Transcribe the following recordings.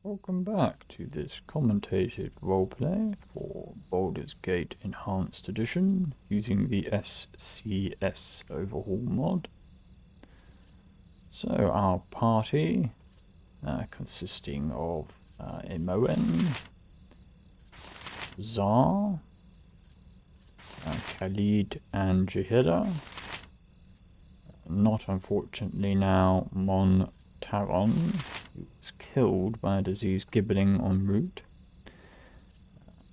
Welcome back to this commentated roleplay for Baldur's Gate Enhanced Edition using the SCS overhaul mod. So our party consisting of Emoen, Zar, Khalid and Jahida. Not unfortunately now Taron, who was killed by a disease gibbling en route.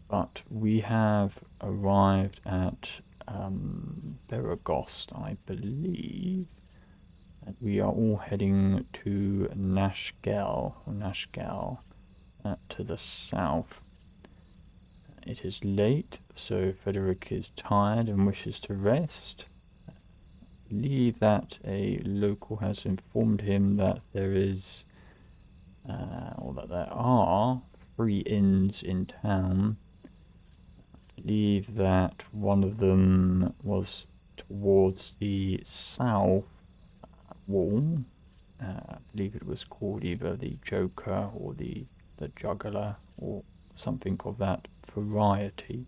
But we have arrived at Beragost, I believe, and we are all heading to Nashgal, to the south. It is late, so Frederick is tired and wishes to rest. I believe that a local has informed him that there is, or that there are 3 inns in town. I believe that one of them was towards the south wall. I believe it was called either the Joker or the Juggler or something of that variety.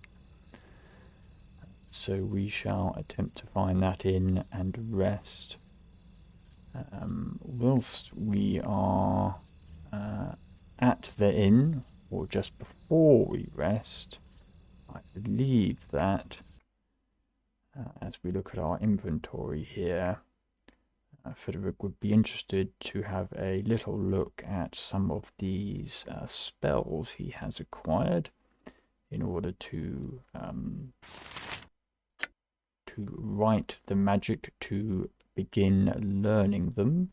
So we shall attempt to find that inn and rest. Whilst we are at the inn, or just before we rest, I believe that as we look at our inventory here, Frederick would be interested to have a little look at some of these spells he has acquired in order to write the magic to begin learning them.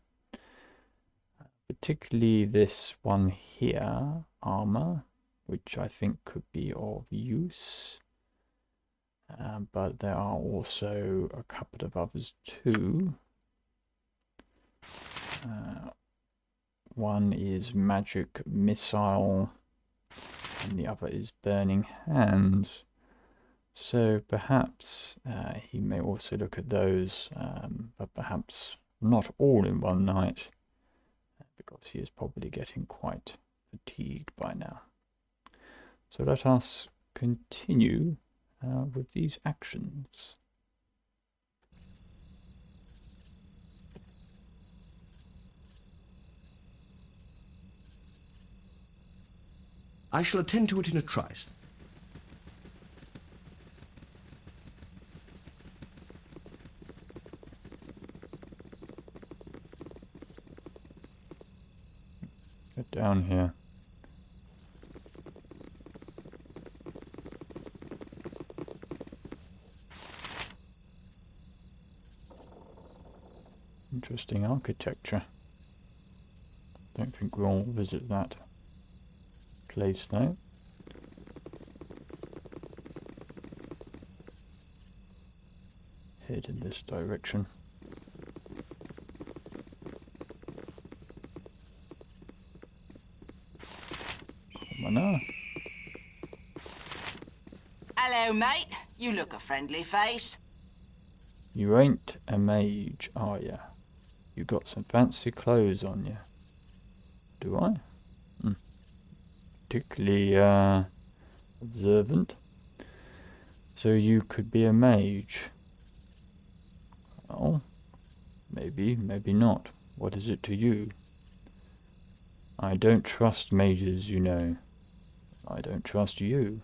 Particularly this one here, armor, which I think could be of use. But there are also a couple of others too. One is magic missile, and the other is burning hands. So perhaps he may also look at those, but perhaps not all in one night, because he is probably getting quite fatigued by now. So let us continue with these actions. I shall attend to it in a trice. Get down here. Interesting architecture. Don't think we'll visit that place though. Head in this direction. Commoner. Hello, mate. You look a friendly face. You ain't a mage, are ya? You got some fancy clothes on you. Do I? Particularly observant. So you could be a mage. Well, maybe, maybe not. What is it to you? I don't trust mages, you know. I don't trust you.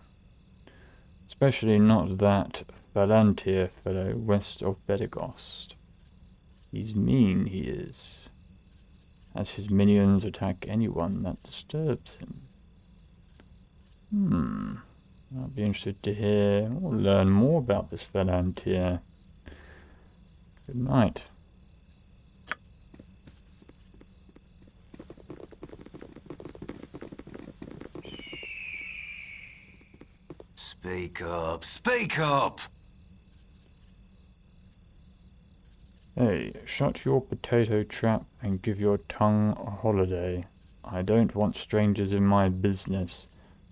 Especially not that Thalantyr fellow west of Beragost. He's mean, he is. As his minions attack anyone that disturbs him. I'd be interested to hear or learn more about this Thalantyr. Good night. Speak up, speak up! Hey, shut your potato trap and give your tongue a holiday. I don't want strangers in my business.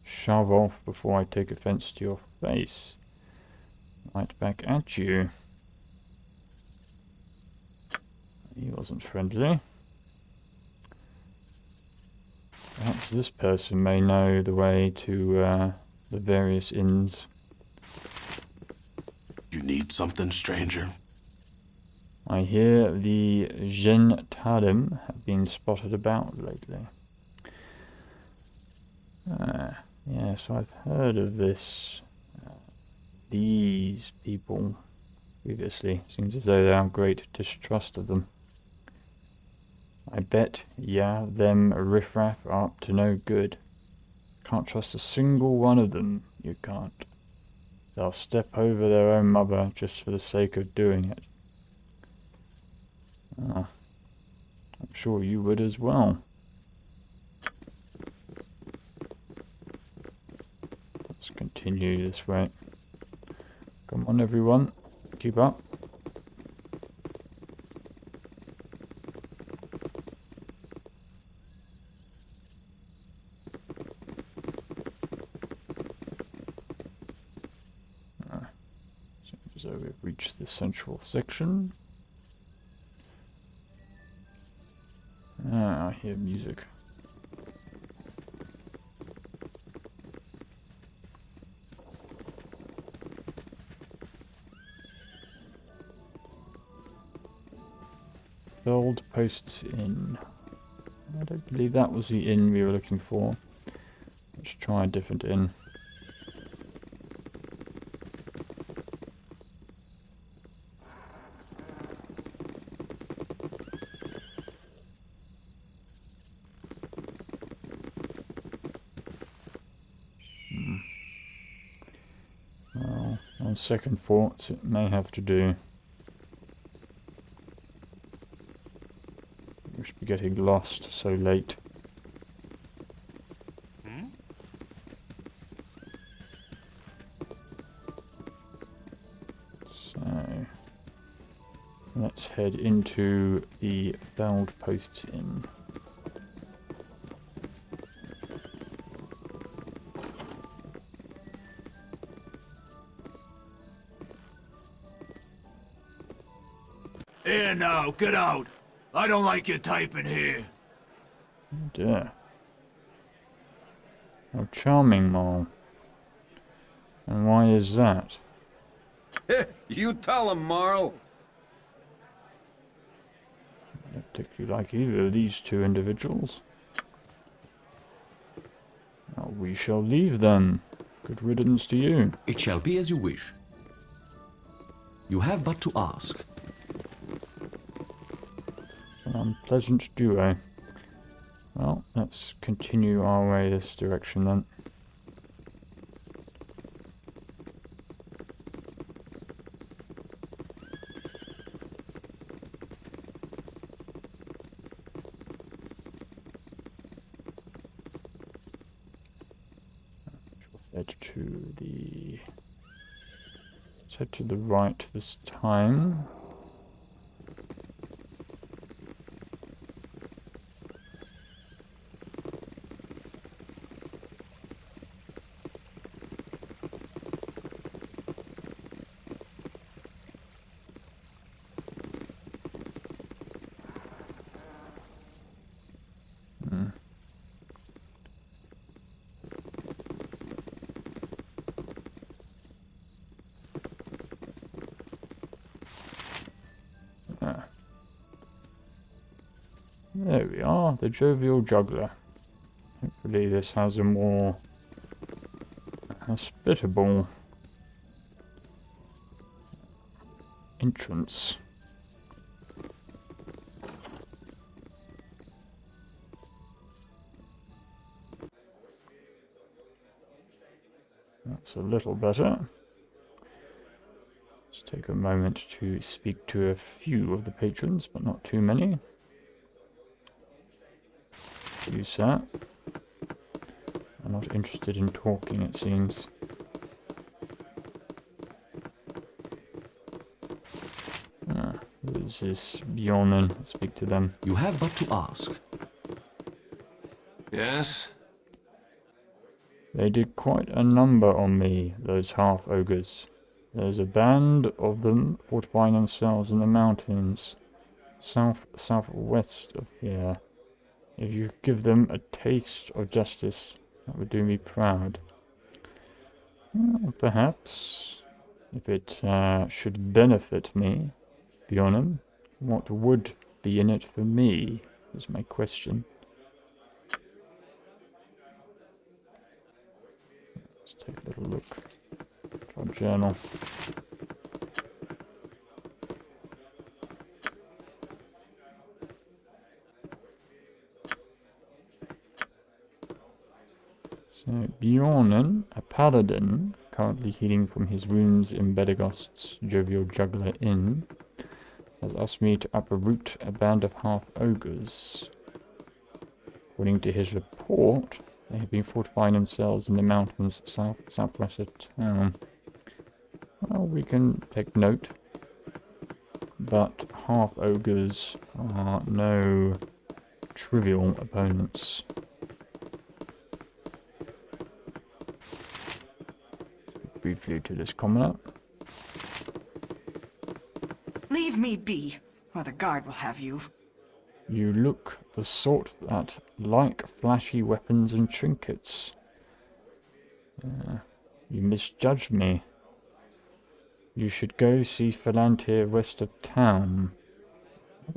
Shove off before I take offense to your face. Right back at you. He wasn't friendly. Perhaps this person may know the way to the various inns. You need something, stranger? I hear the Gentadim have been spotted about lately. Yes, I've heard of these people previously. Seems as though they have great distrust of them. I bet, them riffraff are up to no good. Can't trust a single one of them, you can't. They'll step over their own mother just for the sake of doing it. I'm sure you would as well. Let's continue this way. Come on, everyone. Keep up. So we've reached the central section. I hear music. Old Posts Inn. I don't believe that was the inn we were looking for. Let's try a different inn. Well, on second thoughts, it may have to do. We should be getting lost so late. So, let's head into the Old Posts Inn. Here now, get out! I don't like your type in here. Oh dear. How charming, Mole. And why is that? You tell him, Marl. I don't particularly like either of these two individuals. Well, we shall leave then. Good riddance to you. It shall be as you wish. You have but to ask. An unpleasant duo. Well, let's continue our way this direction then. Head to the right this time. There we are, the jovial juggler. Hopefully this has a more hospitable entrance. That's a little better. Let's take a moment to speak to a few of the patrons, but not too many. You, sir, are not interested in talking, it seems. Who is this Bjornin? Speak to them. You have but to ask. Yes? They did quite a number on me, those half-ogres. There's a band of them fortifying themselves in the mountains, southwest of here. If you give them a taste of justice, that would do me proud. Well, perhaps, if it should benefit me, Bjornin, what would be in it for me, is my question. Let's take a little look at our journal. So, Bjornin, a paladin, currently healing from his wounds in Bedegost's Jovial Juggler Inn, has asked me to uproot a band of half-ogres. According to his report, they have been fortifying themselves in the mountains southwest of town. Well, we can take note, but half-ogres are no trivial opponents. Briefly to this commoner. Leave me be, or the guard will have you. You look the sort that like flashy weapons and trinkets. You misjudged me. You should go see Thalantyr west of town.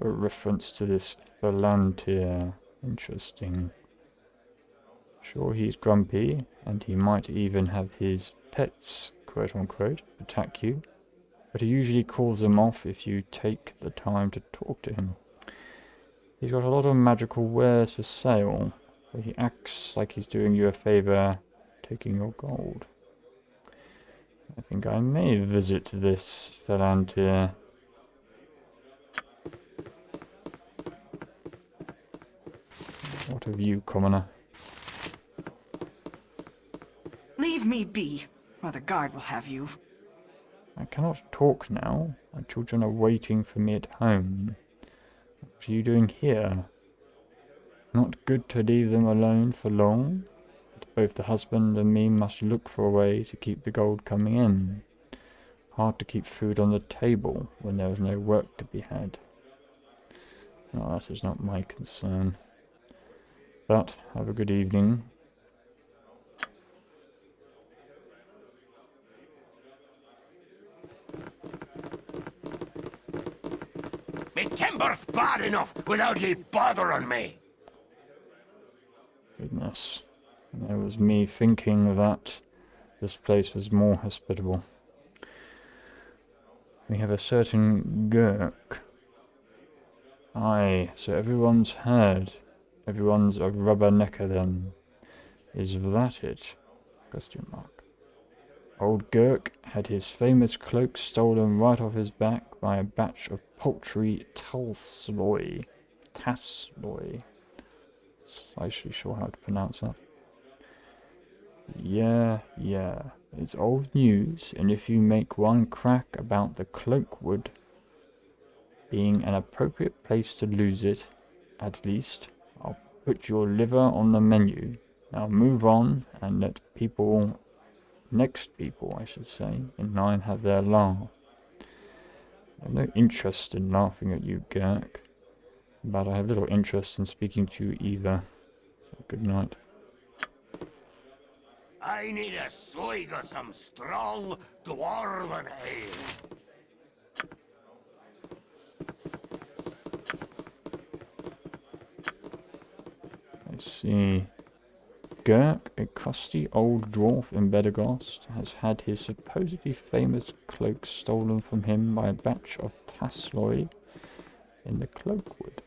A reference to this Thalantyr. Interesting. Sure, he's grumpy, and he might even have his pets, quote-unquote, attack you. But he usually calls them off if you take the time to talk to him. He's got a lot of magical wares for sale, but he acts like he's doing you a favor, taking your gold. I think I may visit this Thalantyr. What of you, commoner? Leave me be, or the guard will have you. I cannot talk now. My children are waiting for me at home. What are you doing here? Not good to leave them alone for long, but both the husband and me must look for a way to keep the gold coming in. Hard to keep food on the table when there is no work to be had. No, that is not my concern. But have a good evening. Me timber's bad enough without ye bothering me. Goodness. There was me thinking that this place was more hospitable. We have a certain Gurk. Aye, so everyone's heard. Everyone's a rubbernecker then. Is that it? Question mark. Old Gurk had his famous cloak stolen right off his back by a batch of paltry Talsloi. Tasloi. I'm actually sure how to pronounce that. Yeah. It's old news, and if you make one crack about the Cloakwood being an appropriate place to lose it, at least, I'll put your liver on the menu. Now move on and let next people, I should say, in line have their laugh. I have no interest in laughing at you, Gurk, but I have little interest in speaking to you either. So good night. I need a swig of some strong dwarven ale. I see. Gurk, a crusty old dwarf in Bedegost, has had his supposedly famous cloak stolen from him by a batch of Tasloi in the Cloakwood.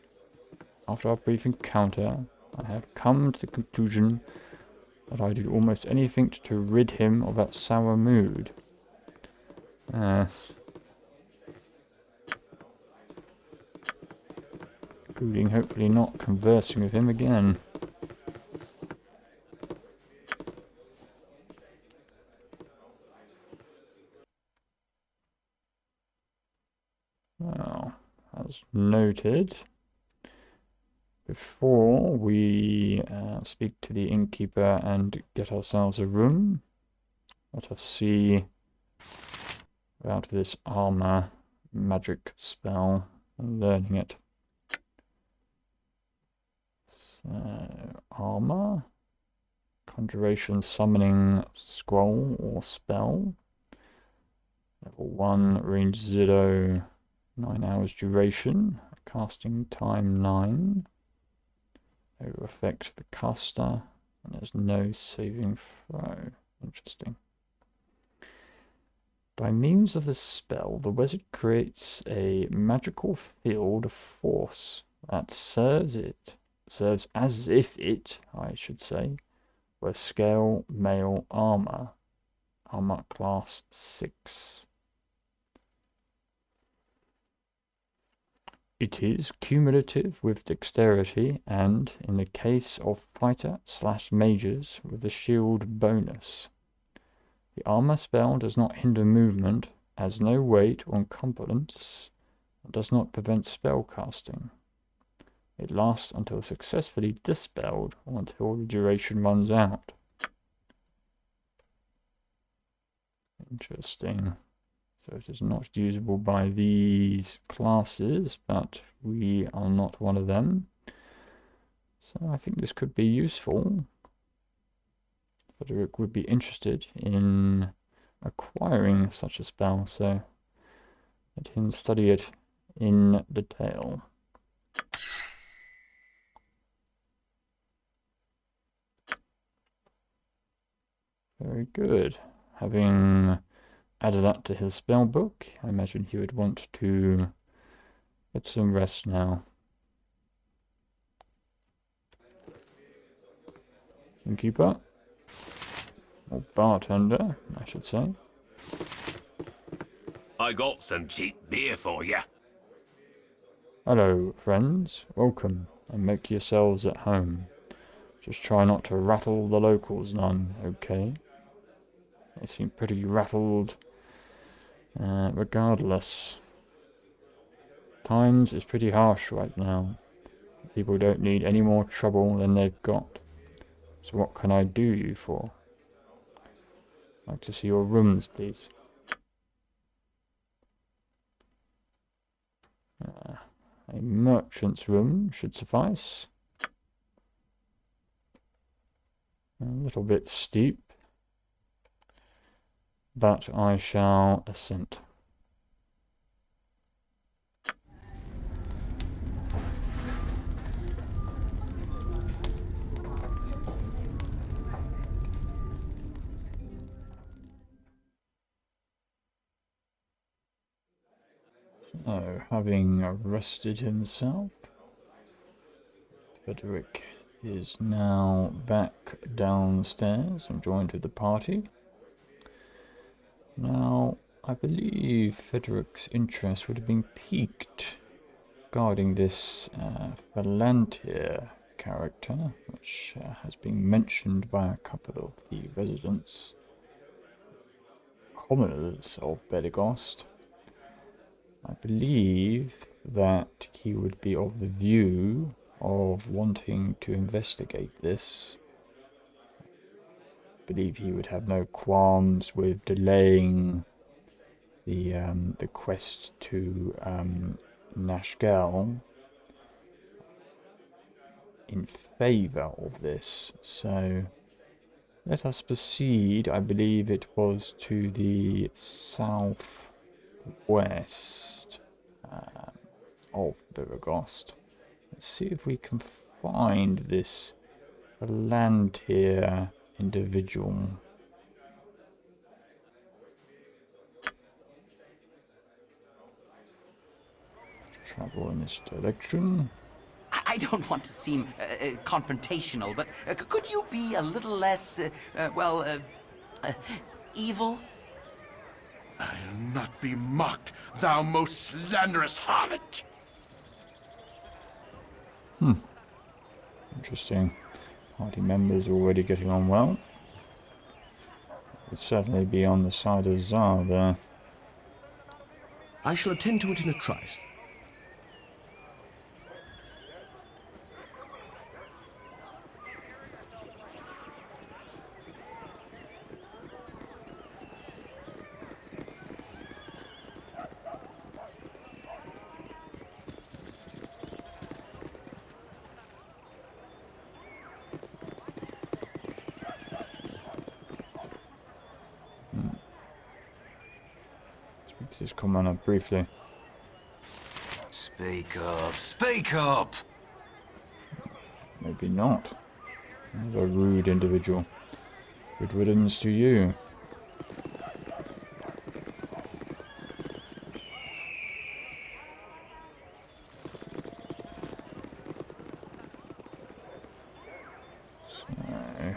After our brief encounter, I have come to the conclusion that I did almost anything to rid him of that sour mood. Including hopefully not conversing with him again. Well, as noted, before we speak to the innkeeper and get ourselves a room, let us see about this armor magic spell and learning it. Armor. Conjuration, summoning, scroll or spell. Level 1, range 0, 9 hours duration. Casting time 9. It will affect the caster, and there's no saving throw. Interesting. By means of the spell, the wizard creates a magical field of force that serves as if it, I should say, were scale mail armor class 6. It is cumulative with dexterity and, in the case of fighter/mages, with the shield bonus. The armor spell does not hinder movement, has no weight or encumbrance, and does not prevent spell casting. It lasts until successfully dispelled or until the duration runs out. Interesting. So it is not usable by these classes, but we are not one of them. So I think this could be useful. Frederick would be interested in acquiring such a spell, so let him study it in detail. Very good. Having added that to his spell book, I imagine he would want to get some rest now. Innkeeper. Or bartender, I should say. I got some cheap beer for you. Hello, friends. Welcome, and make yourselves at home. Just try not to rattle the locals none, okay? They seem pretty rattled, regardless. Times is pretty harsh right now. People don't need any more trouble than they've got. So what can I do you for? I'd like to see your rooms, please. A merchant's room should suffice. A little bit steep, but I shall assent. So, having rested himself, Frederick is now back downstairs and joined with the party. Now, I believe Frederick's interest would have been piqued regarding this Thalantyr character, which has been mentioned by a couple of the residents, commoners of Bedegost. I believe that he would be of the view of wanting to investigate this. I believe he would have no qualms with delaying the quest to Nashkel in favour of this. So let us proceed. I believe it was to the southwest of Bedegost. Let's see if we can find this Thalantyr individual. Travel in this direction. I don't want to seem confrontational, but could you be a little less, evil? I'll not be mocked, thou most slanderous harlot! Interesting. Party members already getting on well. Would certainly be on the side of Tsar there. I shall attend to it in a trice. his commander briefly. Speak up, speak up! Maybe not. He's a rude individual. Good riddance to you. So,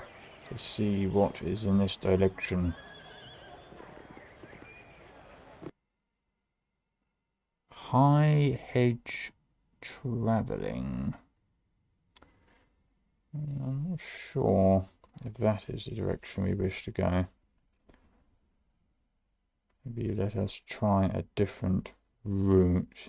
to see what is in this direction. High hedge travelling. I'm not sure if that is the direction we wish to go. Maybe let us try a different route.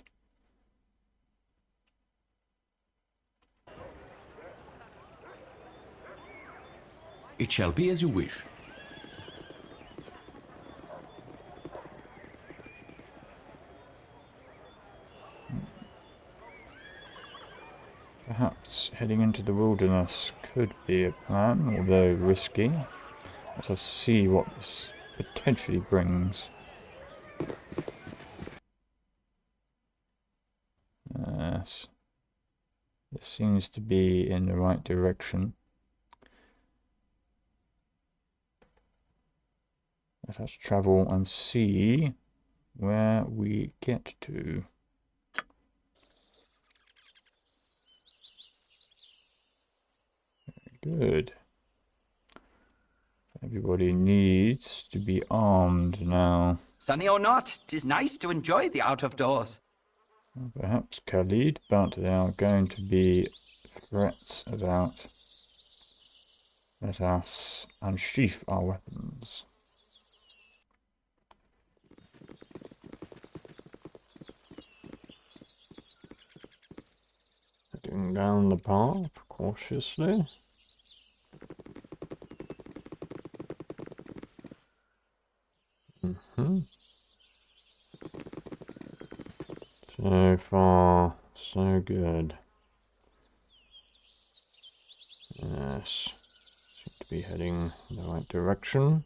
It shall be as you wish. Perhaps heading into the wilderness could be a plan, although risky. Let us see what this potentially brings. Yes. This seems to be in the right direction. Let us travel and see where we get to. Good. Everybody needs to be armed now. Sunny or not, 'tis nice to enjoy the out of doors. Perhaps Khalid, but there are going to be threats about. Let us unsheath our weapons. Heading down the path cautiously. So far, so good. Yes, seem to be heading in the right direction.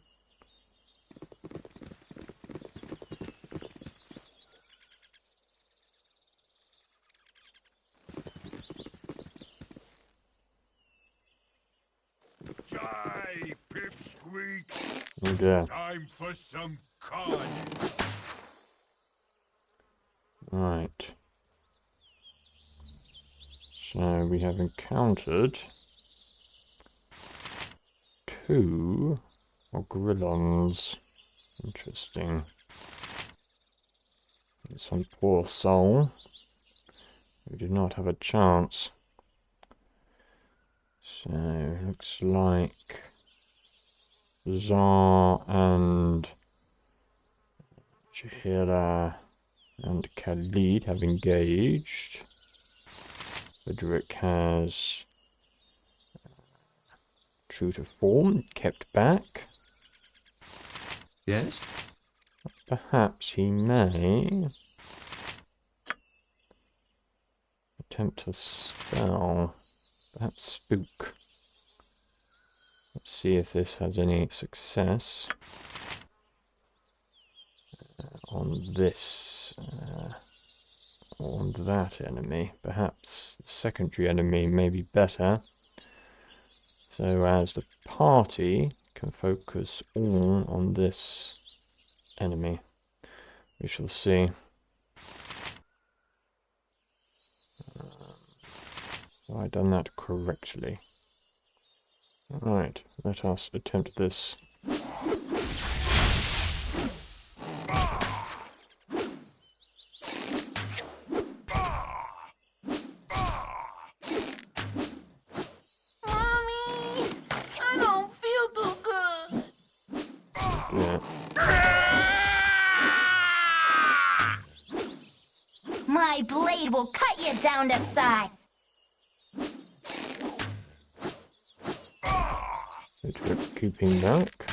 Die, pipsqueak! Oh dear. Time for some carnage! Right. So we have encountered 2 Ogrillons. Interesting. Some poor soul who did not have a chance. So looks like Zar and Jahira and Khalid have engaged. Frederick has, true to form, kept back. Yes? Perhaps he may attempt a spell. Perhaps spook. Let's see if this has any success on this or on that enemy. Perhaps the secondary enemy may be better, so as the party can focus all on this enemy. We shall see. Have I done that correctly? Right, let us attempt this. My blade will cut you down to size. Keeping back.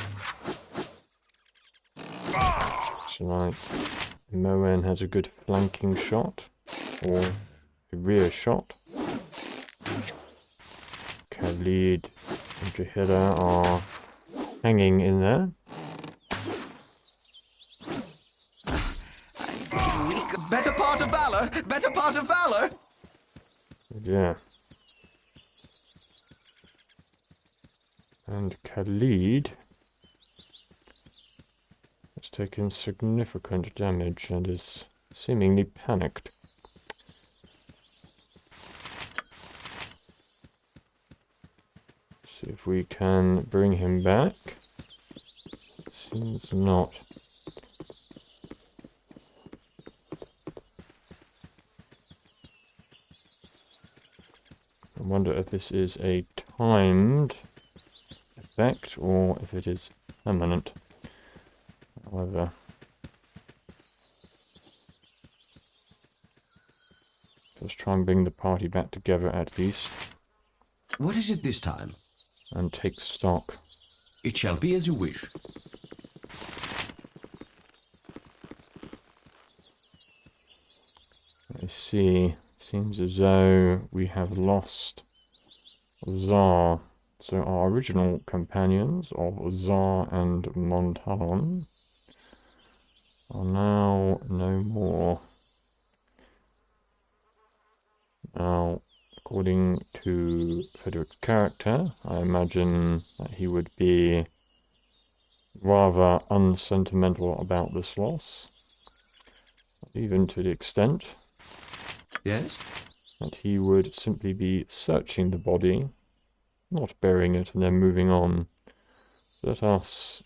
Looks like Moen has a good flanking shot, or a rear shot. Khalid and Jahira are hanging in there. part of valor! Better part of valor! Yeah. And Khalid has taken significant damage and is seemingly panicked. See if we can bring him back. Seems not. I wonder if this is a timed effect or if it is permanent. However, let's try and bring the party back together at least What is it this time? and take stock. It shall be as you wish. I see. Seems as though we have lost Zar. So our original companions of Zar and Montalon are now no more. Now, according to Frederick's character, I imagine that he would be rather unsentimental about this loss, even to the extent Yes? that he would simply be searching the body, not burying it and then moving on. Let us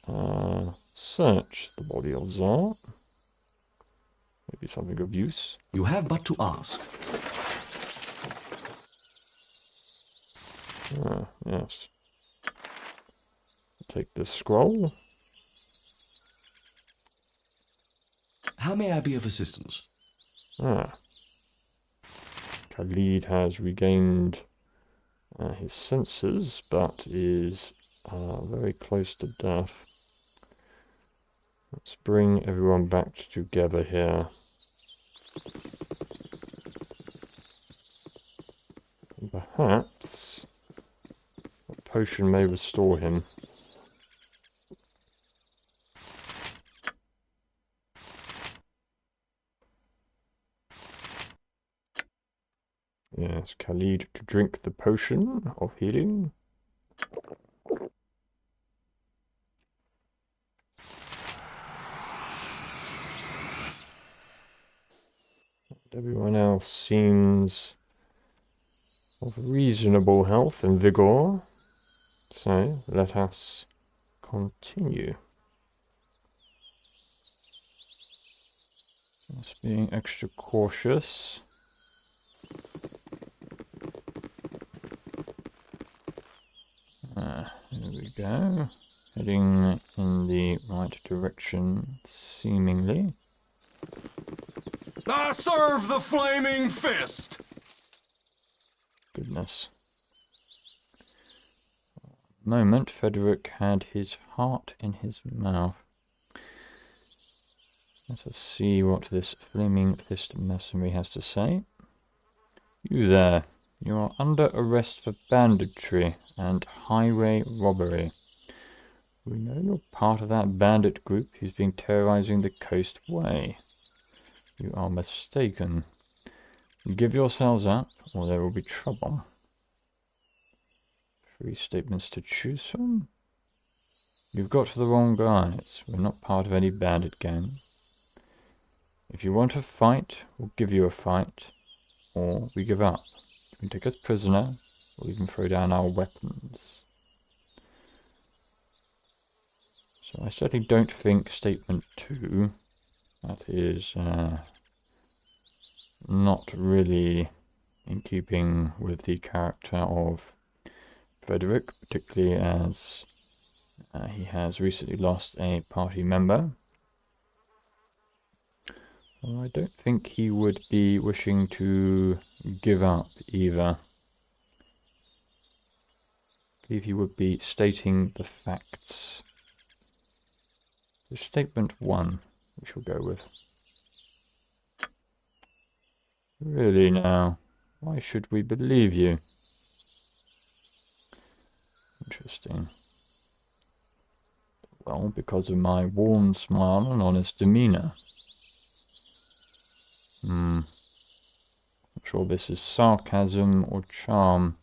search the body of Zar. Maybe something of use. You have but to ask. Ah, yes. Take this scroll. How may I be of assistance? Ah. Khalid has regained his senses, but is very close to death. Let's bring everyone back together here. And perhaps a potion may restore him. Yes, Khalid to drink the potion of healing. Everyone else seems of reasonable health and vigor. So let us continue. Just being extra cautious. Here we go. Heading in the right direction, seemingly. I serve the flaming fist! Goodness. Moment, Frederick had his heart in his mouth. Let us see what this flaming fist mercenary has to say. You there. You are under arrest for banditry and highway robbery. We know you're part of that bandit group who's been terrorizing the coast way. You are mistaken. Give yourselves up, or there will be trouble. 3 statements to choose from? You've got the wrong guys. We're not part of any bandit gang. If you want a fight, we'll give you a fight, or we give up. You can take us prisoner, or even throw down our weapons. So I certainly don't think statement 2, that is not really in keeping with the character of Frederick, particularly as he has recently lost a party member. Well, I don't think he would be wishing to give up either. I believe he would be stating the facts. So statement 1, we shall go with. Really now, why should we believe you? Interesting. Well, because of my worn smile and honest demeanour. Not sure this is sarcasm or charm,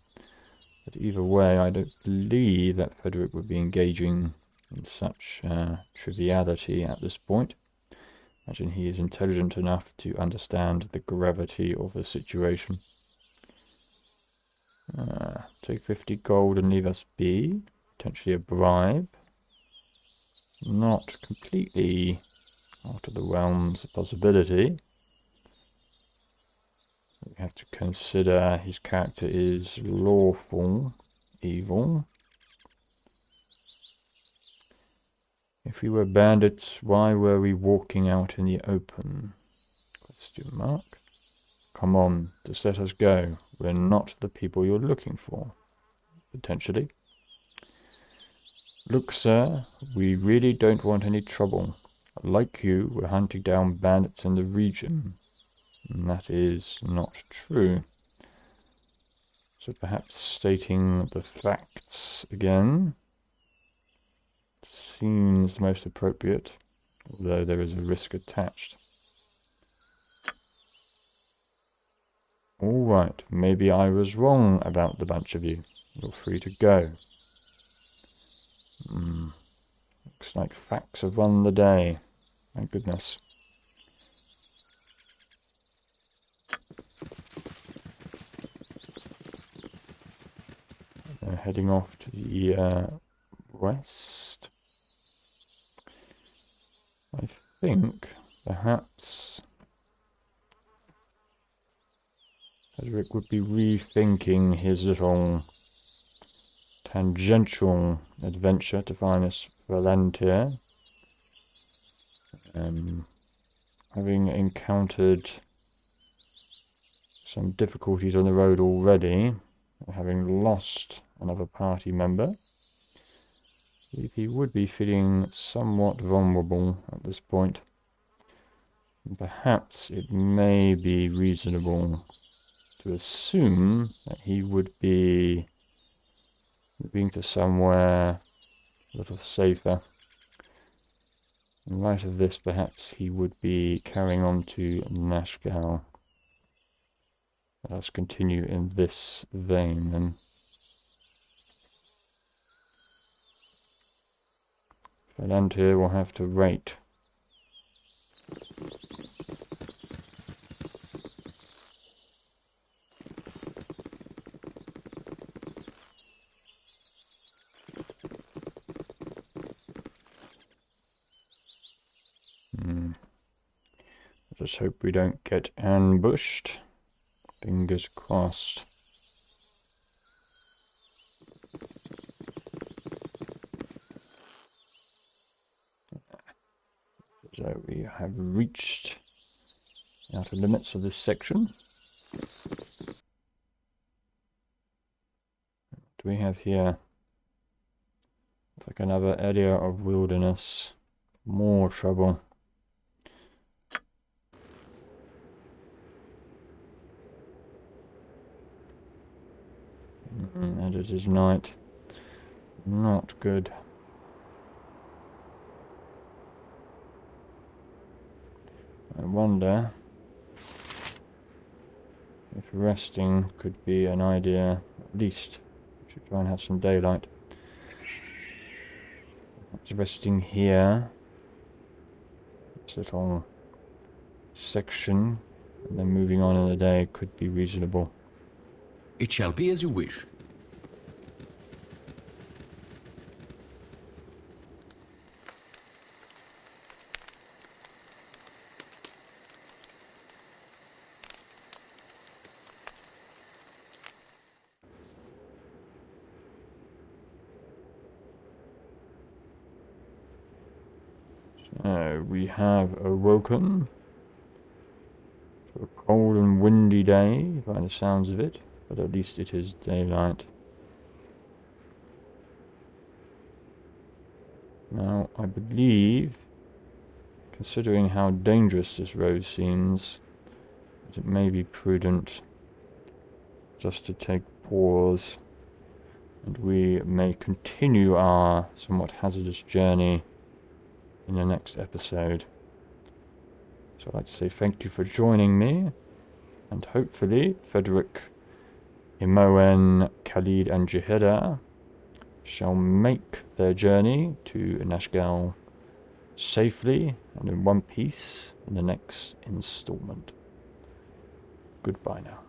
but either way, I don't believe that Frederick would be engaging in such triviality at this point. Imagine he is intelligent enough to understand the gravity of the situation. Take 50 gold and leave us be. Potentially a bribe. Not completely out of the realms of possibility. We have to consider his character is lawful evil. If we were bandits, why were we walking out in the open? Question mark. Come on, just let us go. We're not the people you're looking for. Potentially. Look, sir, we really don't want any trouble. Like you, we're hunting down bandits in the region. And that is not true. So perhaps stating the facts again seems most appropriate, although there is a risk attached. Alright, maybe I was wrong about the bunch of you. You're free to go. Looks like facts have won the day. My goodness. They're heading off to the west. I think perhaps Frederick would be rethinking his little tangential adventure to find this Thalantyr. Having encountered some difficulties on the road already, having lost another party member, he would be feeling somewhat vulnerable at this point. And perhaps it may be reasonable to assume that he would be moving to somewhere a little safer. In light of this, perhaps he would be carrying on to Nashgal. Let us continue in this vein then. Thalantyr will have to wait. Just hope we don't get ambushed. Fingers crossed. So we have reached the outer limits of this section. What do we have here? It's like another area of wilderness. More trouble. And it is night. Not good. I wonder if resting could be an idea. At least we should try and have some daylight. Perhaps resting here. This little section, and then moving on in the day could be reasonable. It shall be as you wish. So we have awoken to a cold and windy day by the sounds of it, but at least it is daylight. Now, I believe, considering how dangerous this road seems, that it may be prudent just to take pause, and we may continue our somewhat hazardous journey in the next episode. So I'd like to say thank you for joining me, and hopefully Frederick, Imoen, Khalid and Jahida shall make their journey to Nashgal safely and in one piece in the next installment. Goodbye now.